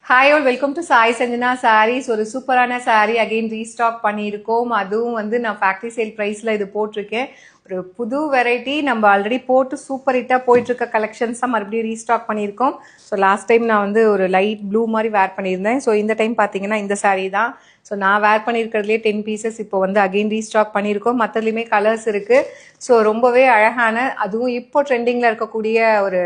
Hi all welcome to Sai Sanjana sarees. ஒரு சூப்பரான sari again restock பண்ணியிருக்கோம். அதுவும் வந்து நான் ஃபேக்ட்ரி சேல் ப்ரைஸில் இது போட்டிருக்கேன். ஒரு புது வெரைட்டி, நம்ம ஆல்ரெடி போட்டு சூப்பர் ஹிட்டாக போயிட்டுருக்க கலெக்ஷன்ஸ் தான் மறுபடியும் ரீஸ்டாக் பண்ணியிருக்கோம். ஸோ லாஸ்ட் டைம் நான் வந்து ஒரு லைட் ப்ளூ மாதிரி வேர் பண்ணியிருந்தேன். ஸோ இந்த டைம் பார்த்தீங்கன்னா இந்த சாரீ தான். ஸோ நான் வேர் பண்ணியிருக்கிறதுலே 10 பீசஸ் இப்போ வந்து அகெயின் ரீஸ்டாக் பண்ணியிருக்கோம். மற்றதுலேயுமே கலர்ஸ் இருக்குது. ஸோ ரொம்பவே அழகான, அதுவும் இப்போ ட்ரெண்டிங்கில் இருக்கக்கூடிய ஒரு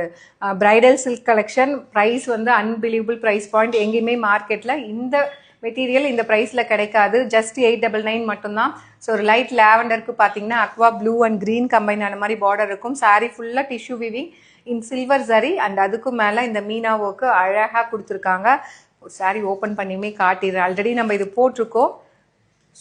பிரைடல் சில்க் கலெக்ஷன். ப்ரைஸ் வந்து அன்பிலீவபிள் ப்ரைஸ் பாயிண்ட். எங்கேயுமே மார்க்கெட்டில் இந்த மெட்டீரியல் இந்த ப்ரைஸில் கிடைக்காது. ஜஸ்ட் 899 மட்டும்தான். ஸோ ஒரு லைட் லேவண்டருக்கு பார்த்தீங்கன்னா Aqua blue and green combine ஆன மாதிரி பார்டர் இருக்கும். சாரீ ஃபுல்லாக டிஷ்யூ விவிங் இன் சில்வர் சரி அண்ட் அதுக்கும் மேலே இந்த மீனா ஒர்க்கு அழகாக கொடுத்துருக்காங்க. ஒரு சாரீ ஓப்பன் பண்ணியுமே காட்டிடுறேன். ஆல்ரெடி நம்ம இது போட்டிருக்கோம்.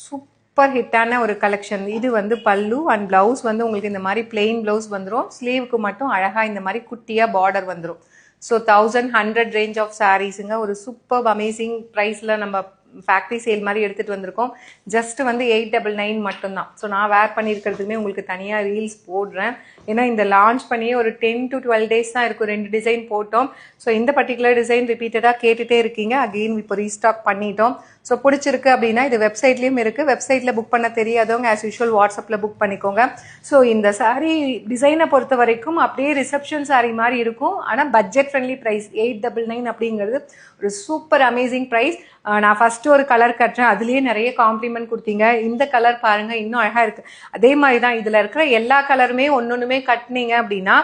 சூப்பர் ஹிட்டான ஒரு கலெக்ஷன். இது வந்து பல்லு அண்ட் ப்ளவுஸ் வந்து உங்களுக்கு இந்த மாதிரி பிளெயின் ப்ளவுஸ் வந்துடும். ஸ்லீவுக்கு மட்டும் அழகாக இந்த மாதிரி குட்டியாக பார்டர் வந்துடும். ஸோ 1100 ரேஞ்ச் ஆஃப் சாரீஸுங்க. ஒரு சூப்பர் அமேசிங் ப்ரைஸில் நம்ம ஃபேக்ட்ரி சேல் மாதிரி எடுத்துகிட்டு வந்திருக்கோம். ஜஸ்ட் வந்து 899 மட்டும்தான். ஸோ நான் வேர் பண்ணியிருக்கிறதுக்குமே உங்களுக்கு தனியாக ரீல்ஸ் போடுறேன். ஏன்னா இந்த லான்ச் பண்ணியே ஒரு 10 to 12 டேஸ் தான் இருக்கும். 2 டிசைன் போட்டோம். ஸோ இந்த பர்டிகுலர் டிசைன் ரிப்பீட்டடாக கேட்டுகிட்டே இருக்கீங்க. அகெயின் இப்போ ரீஸ்டாக் பண்ணிட்டோம். ஸோ பிடிச்சிருக்கு அப்படின்னா இது வெப்சைட்லேயும் இருக்குது. வெப்சைட்டில் புக் பண்ண தெரியாதவங்க ஆஸ் யூஷுவல் வாட்ஸ்அப்பில் புக் பண்ணிக்கோங்க. ஸோ இந்த சாரீ டிசைனை பொறுத்த வரைக்கும் அப்படியே ரிசப்ஷன் சாரீ மாதிரி இருக்கும். ஆனால் பட்ஜெட் ஃப்ரெண்ட்லி ப்ரைஸ் 899 அப்படிங்கிறது ஒரு சூப்பர் அமேசிங் ப்ரைஸ். நான் ஃபஸ்ட்டு ஒரு கலர் கட்டுறேன், அதுலேயே நிறைய காம்ப்ளிமெண்ட் கொடுத்தீங்க. இந்த கலர் பாருங்கள், இன்னும் அழகாக இருக்குது. அதே மாதிரி தான் இதில் இருக்கிற எல்லா கலருமே ஒன்னொன்றுமே கட்டினீங்க அப்படின்னா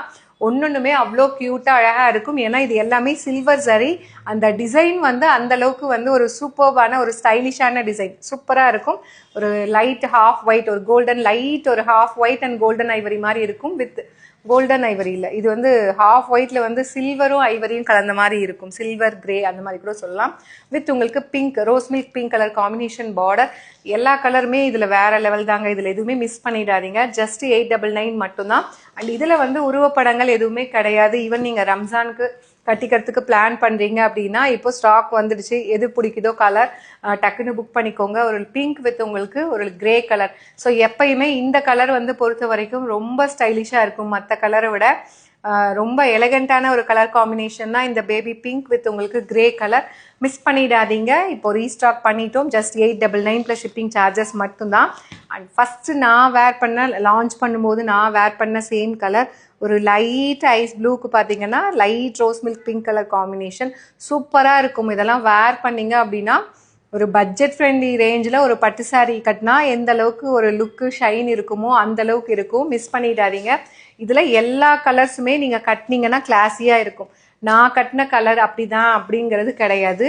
ஒன்னொன்றுமே அவ்வளோ க்யூட்டாக அழகாக இருக்கும். ஏன்னா இது எல்லாமே சில்வர் சரி. அந்த டிசைன் வந்து அந்த அளவுக்கு வந்து ஒரு சூப்பர்வான ஒரு ஸ்டைலிஷான டிசைன் சூப்பராக இருக்கும். ஒரு லைட் ஹாஃப் ஒயிட், ஒரு கோல்டன் லைட், ஒரு half white and golden Ivory மாதிரி இருக்கும். வித் கோல்டன் ஐவரி இல்லை, இது வந்து ஹாஃப் ஒயிட்ல வந்து சில்வரும் ஐவரியும் கலந்த மாதிரி இருக்கும். சில்வர் கிரே அந்த மாதிரி கூட சொல்லலாம். வித் உங்களுக்கு pink, rose milk pink colour combination border. எல்லா கலருமே இதில் வேற லெவல் தாங்க. இதில் எதுவுமே மிஸ் பண்ணிடாதீங்க. ஜஸ்ட் 899 மட்டும்தான். அண்ட் இதில் வந்து உருவப்படங்கள் எதுவுமே கிடையாது. ஈவன் நீங்கள் ரம்ஜானுக்கு கட்டிக்கிறதுக்கு பிளான் பண்ணுறீங்க அப்படின்னா இப்போ ஸ்டாக் வந்துடுச்சு. எது பிடிக்குதோ கலர் டக்குன்னு புக் பண்ணிக்கோங்க. ஒரு பிங்க் வித் உங்களுக்கு ஒரு கிரே கலர். ஸோ எப்பயுமே இந்த கலர் வந்து பொறுத்த வரைக்கும் ரொம்ப ஸ்டைலிஷாக இருக்கும். மற்ற கலரை விட ரொம்ப எலகண்டான ஒரு கலர் காம்பினேஷன் தான் இந்த பேபி பிங்க் வித் உங்களுக்கு கிரே கலர். மிஸ் பண்ணிடாதீங்க. இப்போ ரீஸ்டாக் பண்ணிட்டோம். ஜஸ்ட் 899 ப்ளஸ் ஷிப்பிங் சார்ஜஸ் மட்டும்தான். அண்ட் ஃபஸ்ட்டு நான் வேர் பண்ண லான்ச் பண்ணும்போது நான் வேர் பண்ண சேம் கலர் ஒரு லைட் ஐஸ் ப்ளூக்கு பார்த்தீங்கன்னா light rose milk pink colour combination சூப்பராக இருக்கும். இதெல்லாம் வேர் பண்ணிங்க அப்படின்னா ஒரு பட்ஜெட் ஃப்ரெண்ட்லி ரேஞ்சில் ஒரு பட்டு சாரீ கட்டினா எந்த அளவுக்கு ஒரு லுக்கு ஷைன் இருக்குமோ அந்த அளவுக்கு இருக்கும். மிஸ் பண்ணிடாதீங்க. இதில் எல்லா கலர்ஸுமே நீங்கள் கட்டினீங்கன்னா கிளாஸியாக இருக்கும். நான் கட்டின கலர் அப்படிதான் அப்படிங்கிறது கிடையாது.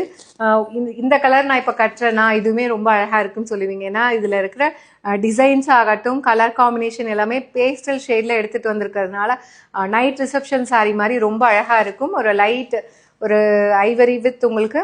இந்த கலர் நான் இப்போ கட்டுறேன்னா இதுவுமே ரொம்ப அழகாக இருக்குன்னு சொல்லுவீங்க. ஏன்னா இதில் இருக்கிற டிசைன்ஸ் ஆகட்டும், கலர் காம்பினேஷன் எல்லாமே பேஸ்டல் ஷேடில் எடுத்துகிட்டு வந்திருக்கிறதுனால நைட் ரிசப்ஷன் சாரீ மாதிரி ரொம்ப அழகாக இருக்கும். ஒரு லைட் ஒரு ஐவரி வித் உங்களுக்கு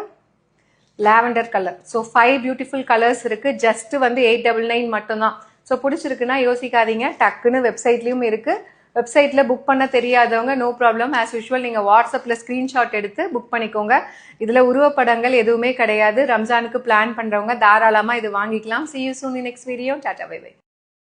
lavender colour. So 5 beautiful colours இருக்குது. ஜஸ்ட் வந்து 899 மட்டும்தான். ஸோ பிடிச்சிருக்குன்னா யோசிக்காதீங்க, டக்குன்னு வெப்சைட்லேயும் இருக்குது. வெப்சைட்டில் புக் பண்ண தெரியாதவங்க நோ ப்ராப்ளம். ஆஸ் யூஷுவல் நீங்கள் வாட்ஸ்அப்பில் ஸ்க்ரீன்ஷாட் எடுத்து புக் பண்ணிக்கோங்க. இதில் உருவப்படங்கள் எதுவுமே கிடையாது. ரம்ஜானுக்கு பிளான் பண்ணுறவங்க தாராளமாக இது வாங்கிக்கலாம். See you soon in next video. Tata, bye bye.